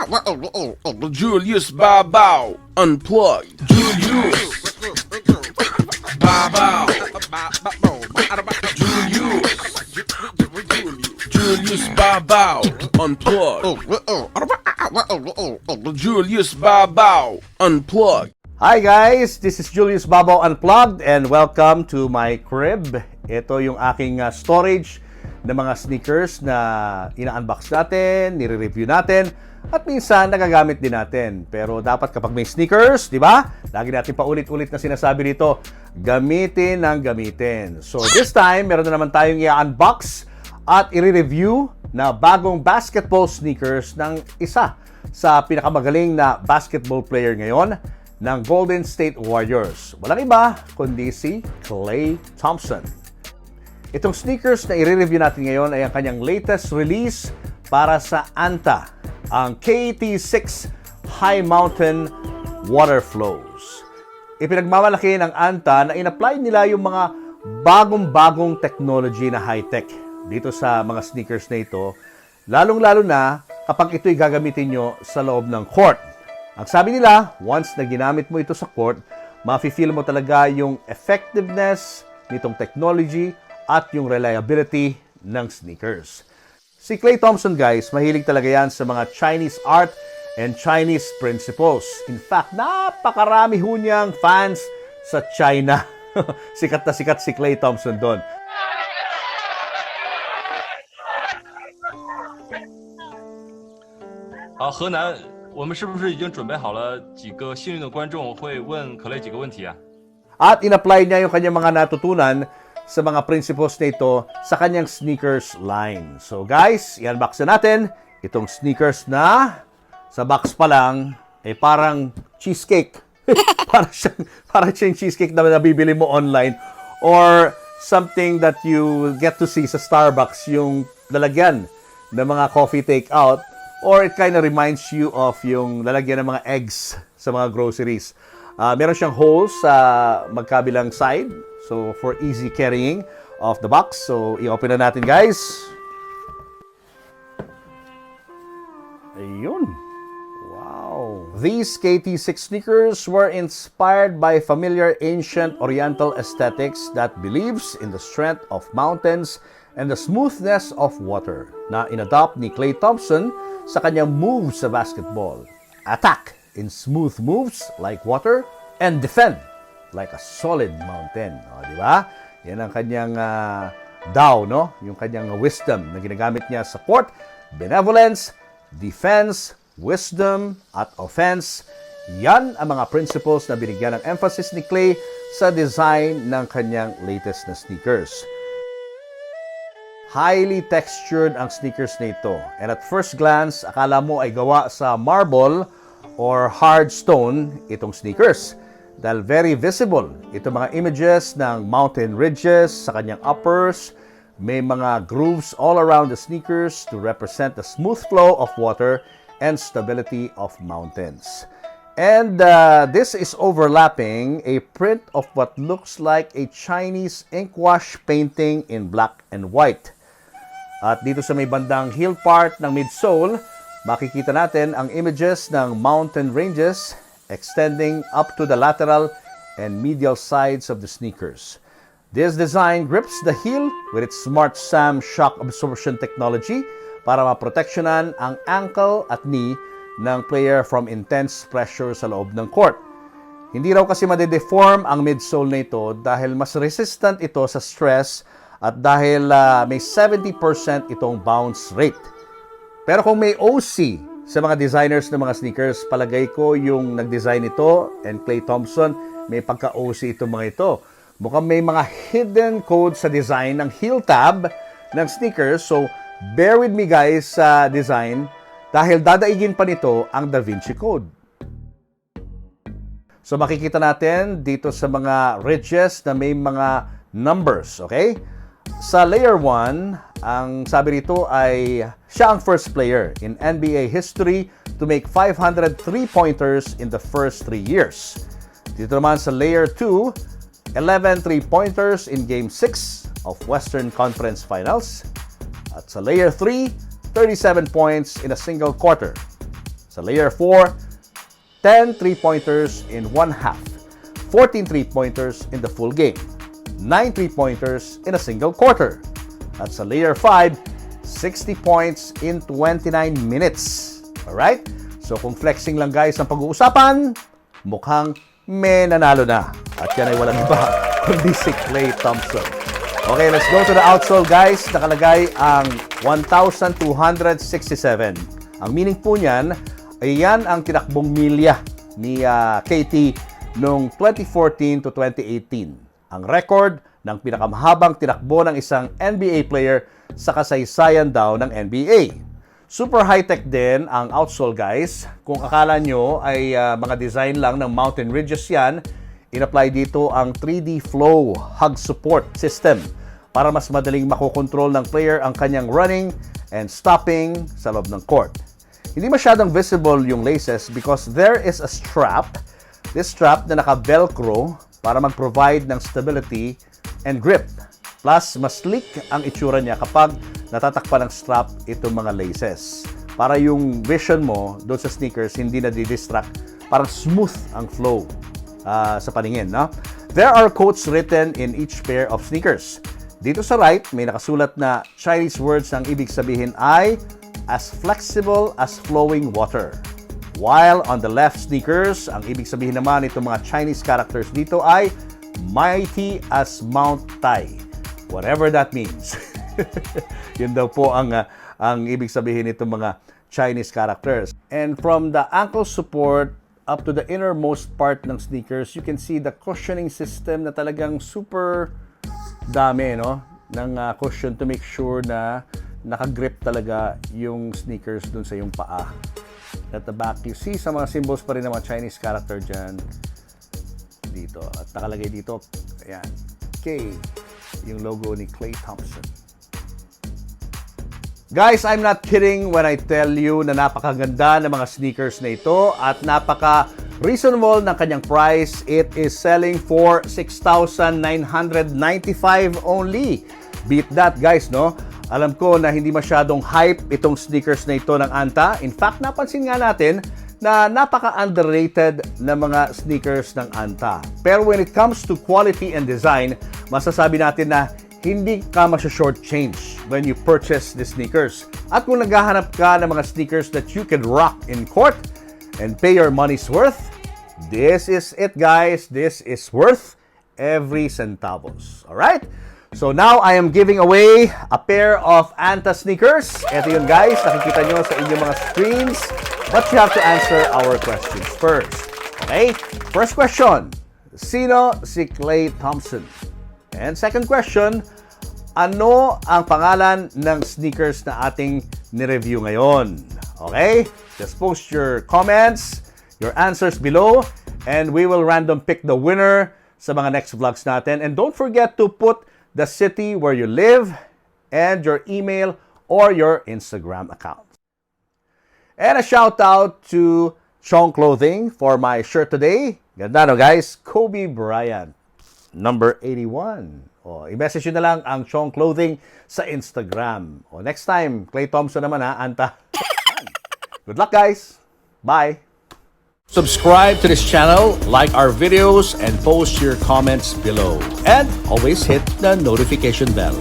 Julius Bow Unplugged. Julius Bow Julius Bow Unplugged. Julius Bow Unplugged. Hi guys, this is Julius Babaw Unplugged and welcome to my crib. Ito yung aking storage ng mga sneakers na ina-unbox natin, nire-review natin, at minsan nagagamit din natin. Pero dapat kapag may sneakers, di ba? Lagi natin paulit-ulit na sinasabi dito, gamitin ng gamitin. So this time, meron na naman tayong i-unbox at i-review na bagong basketball sneakers ng isa sa pinakamagaling na basketball player ngayon ng Golden State Warriors. Walang iba kundi si Klay Thompson. Itong sneakers na i-review natin ngayon ay ang kanyang latest release para sa Anta, ang KT6 High Mountain Water Flows. Ipinagmamalaki ng Anta na in-apply nila yung mga bagong-bagong technology na high-tech dito sa mga sneakers na ito, lalong-lalo na kapag ito'y gagamitin nyo sa loob ng court. Ang sabi nila, once na ginamit mo ito sa court, mafe-feel mo talaga yung effectiveness nitong technology at yung reliability ng sneakers. Si Klay Thompson guys, mahilig talaga yan sa mga Chinese art and Chinese principles. In fact, napakarami ho niyang fans sa China. Sikat na sikat si Klay Thompson doon. He Nan 我们是不是已经准备好了几个幸运的观众会问可雷几个问题啊？ At in-apply niya yung kanyang mga natutunan sa mga principles na ito sa kanyang sneakers line. So guys, i-unbox na natin itong sneakers na sa box pa lang ay parang cheesecake. parang siyang cheesecake na nabibili mo online or something that you get to see sa Starbucks, yung lalagyan ng mga coffee takeout. Or it kind of reminds you of yung lalagyan ng mga eggs sa mga groceries. Meron siyang holes sa magkabilang side. So, for easy carrying of the box. So, i-open na natin, guys. Ayun. Wow. These KT6 sneakers were inspired by familiar ancient Oriental aesthetics that believes in the strength of mountains and the smoothness of water na in-adopt ni Klay Thompson sa kanyang moves sa basketball. Attack in smooth moves like water and defend like a solid mountain. O, di ba? Yan ang kanyang Tao, no? Yung kanyang wisdom na ginagamit niya sa court. Benevolence, defense, wisdom, at offense. Yan ang mga principles na binigyan ng emphasis ni Klay sa design ng kanyang latest na sneakers. Highly textured ang sneakers na ito. And at first glance, akala mo ay gawa sa marble or hard stone itong sneakers. Dahil very visible itong mga images ng mountain ridges sa kanyang uppers. May mga grooves all around the sneakers to represent the smooth flow of water and stability of mountains. And this is overlapping a print of what looks like a Chinese inkwash painting in black and white. At dito sa may bandang heel part ng midsole, makikita natin ang images ng mountain ranges extending up to the lateral and medial sides of the sneakers. This design grips the heel with its Smart Sam shock absorption technology para maproteksyonan ang ankle at knee ng player from intense pressure sa loob ng court. Hindi raw kasi madedeform ang midsole na ito dahil mas resistant ito sa stress at dahil may 70% itong bounce rate. Pero kung may OC sa mga designers ng mga sneakers, palagay ko yung nag-design ito and Klay Thompson, may pagka-OC itong mga ito. Mukhang may mga hidden code sa design ng heel tab ng sneakers. So, bear with me guys sa design dahil dadaigin pa nito ang Da Vinci Code. So, makikita natin dito sa mga ridges na may mga numbers, okay? Sa layer 1, ang sabi rito ay siya ang first player in NBA history to make 500 3-pointers in the first 3 years. Dito naman sa layer 2, 11 3-pointers in Game 6 of Western Conference Finals. At sa layer 3, 37 points in a single quarter. Sa layer 4, 10 3-pointers in one half, 14 3-pointers in the full game, 9 3-pointers in a single quarter. At sa layer 5, 60 points in 29 minutes. Alright? So kung flexing lang guys ang pag-uusapan, mukhang may nanalo na. At yan ay walang iba, kundi si Klay Thompson. Okay, let's go to the outsole guys. Nakalagay ang 1,267. Ang meaning po niyan, ay yan ang tinakbong milya ni KT noong 2014 to 2018. Ang record ng pinakamahabang tinakbo ng isang NBA player sa kasaysayan daw ng NBA. Super high-tech din ang outsole guys. Kung akala nyo ay mga design lang ng mountain ridges yan, in-apply dito ang 3D flow hug support system para mas madaling makokontrol ng player ang kanyang running and stopping sa loob ng court. Hindi masyadong visible yung laces because there is a strap, this strap na naka-velcro para mag-provide ng stability and grip. Plus, mas sleek ang itsura niya kapag natatakpan ng strap itong mga laces. Para yung vision mo doon sa sneakers hindi na di-distract, parang smooth ang flow sa paningin. No? There are quotes written in each pair of sneakers. Dito sa right, may nakasulat na Chinese words ang ibig sabihin ay as flexible as flowing water. While on the left sneakers, ang ibig sabihin naman itong mga Chinese characters dito ay mighty as Mount Tai. Whatever that means. Yun daw po ang ibig sabihin nitong mga Chinese characters. And from the ankle support up to the innermost part ng sneakers, you can see the cushioning system na talagang super dami, no? Ng cushion to make sure na nakagrip talaga yung sneakers dun sa yung paa. At the back, you see sa mga symbols pa rin ng mga Chinese character dyan. Dito. At nakalagay dito, ayan, K, yung logo ni Klay Thompson. Guys, I'm not kidding when I tell you na napakaganda ng mga sneakers na ito at napaka-reasonable ng kanyang price. It is selling for 6,995 only. Beat that, guys, no? Alam ko na hindi masyadong hype itong sneakers na ito ng Anta. In fact, napansin nga natin na napaka-underrated na mga sneakers ng Anta. Pero when it comes to quality and design, masasabi natin na hindi ka masya-shortchange when you purchase the sneakers. At kung naghahanap ka ng mga sneakers that you can rock in court and pay your money's worth, this is it, guys. This is worth every centavos. Alright? So now I am giving away a pair of Anta sneakers. Ito yun, guys. Nakikita nyo sa inyong mga screens. But you have to answer our questions first. Okay? First question. Sino si Klay Thompson? And second question, ano ang pangalan ng sneakers na ating nireview ngayon? Okay? Just post your comments, your answers below, and we will random pick the winner sa mga next vlogs natin. And don't forget to put the city where you live and your email or your Instagram account. And a shout out to Chong Clothing for my shirt today. Ganda no guys, Kobe Bryant, number 81. O, i-message nyo na lang ang Chong Clothing sa Instagram. O, next time, Klay Thompson naman ha, Anta. Good luck guys. Bye. Subscribe to this channel, like our videos, and post your comments below. And always hit the notification bell.